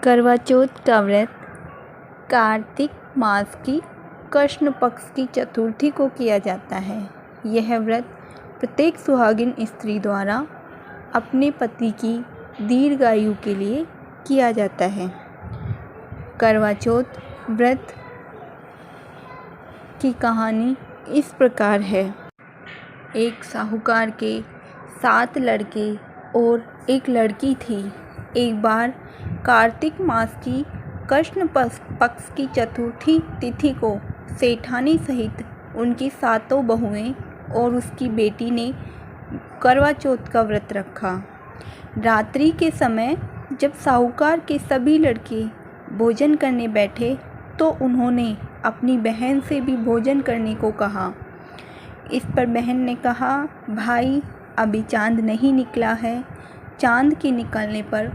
करवा चौथ का व्रत कार्तिक मास की कृष्ण पक्ष की चतुर्थी को किया जाता है। यह व्रत प्रत्येक सुहागिन स्त्री द्वारा अपने पति की दीर्घायु के लिए किया जाता है। करवा चौथ व्रत की कहानी इस प्रकार है। एक साहूकार के 7 लड़के और एक लड़की थी। एक बार कार्तिक मास की कृष्ण पक्ष की चतुर्थी तिथि को सेठानी सहित उनकी 7 बहुएं और उसकी बेटी ने करवा चौथ का व्रत रखा। रात्रि के समय जब साहूकार के सभी लड़के भोजन करने बैठे तो उन्होंने अपनी बहन से भी भोजन करने को कहा। इस पर बहन ने कहा, भाई अभी चांद नहीं निकला है, चांद के निकलने पर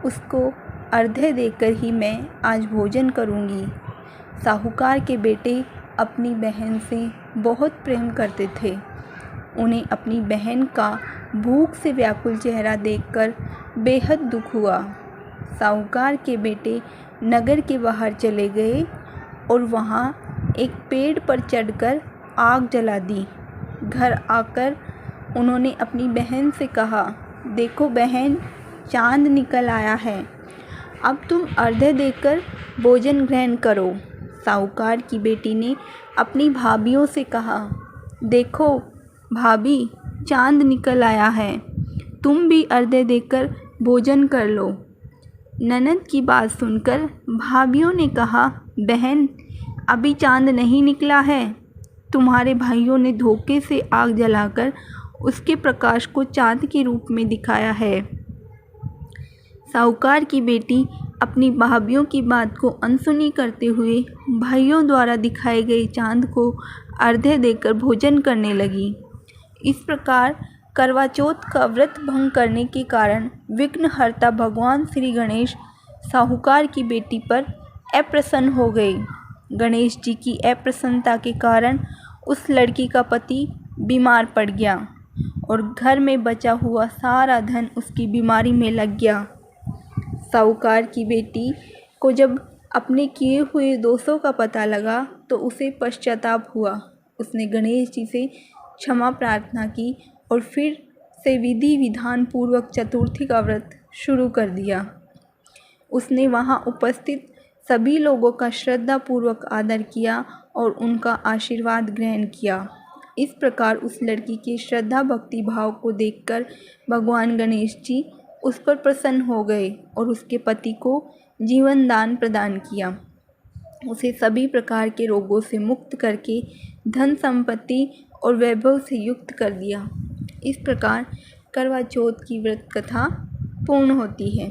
उसको अर्घ्य देकर ही मैं आज भोजन करूंगी। साहूकार के बेटे अपनी बहन से बहुत प्रेम करते थे। उन्हें अपनी बहन का भूख से व्याकुल चेहरा देखकर बेहद दुख हुआ। साहूकार के बेटे नगर के बाहर चले गए और वहां एक पेड़ पर चढ़कर आग जला दी। घर आकर उन्होंने अपनी बहन से कहा, देखो बहन, चांद निकल आया है, अब तुम अर्घ्य देकर भोजन ग्रहण करो। साहूकार की बेटी ने अपनी भाभियों से कहा, देखो भाभी, चांद निकल आया है, तुम भी अर्घ्य देकर भोजन कर लो। ननद की बात सुनकर भाभियों ने कहा, बहन अभी चांद नहीं निकला है, तुम्हारे भाइयों ने धोखे से आग जलाकर उसके प्रकाश को चांद के रूप में दिखाया है। साहूकार की बेटी अपनी भाभियों की बात को अनसुनी करते हुए भाइयों द्वारा दिखाए गए चांद को अर्घ्य देकर भोजन करने लगी। इस प्रकार करवा चौथ का व्रत भंग करने के कारण विघ्नहर्ता भगवान श्री गणेश साहूकार की बेटी पर अप्रसन्न हो गए। गणेश जी की अप्रसन्नता के कारण उस लड़की का पति बीमार पड़ गया और घर में बचा हुआ सारा धन उसकी बीमारी में लग गया। साहूकार की बेटी को जब अपने किए हुए दोषों का पता लगा तो उसे पश्चाताप हुआ। उसने गणेश जी से क्षमा प्रार्थना की और फिर से विधि विधान पूर्वक चतुर्थी का व्रत शुरू कर दिया। उसने वहां उपस्थित सभी लोगों का श्रद्धापूर्वक आदर किया और उनका आशीर्वाद ग्रहण किया। इस प्रकार उस लड़की के श्रद्धा भक्ति भाव को देखकर भगवान गणेश जी उस पर प्रसन्न हो गए और उसके पति को जीवन दान प्रदान किया। उसे सभी प्रकार के रोगों से मुक्त करके धन संपत्ति और वैभव से युक्त कर दिया। इस प्रकार करवा चौथ की व्रत कथा पूर्ण होती है।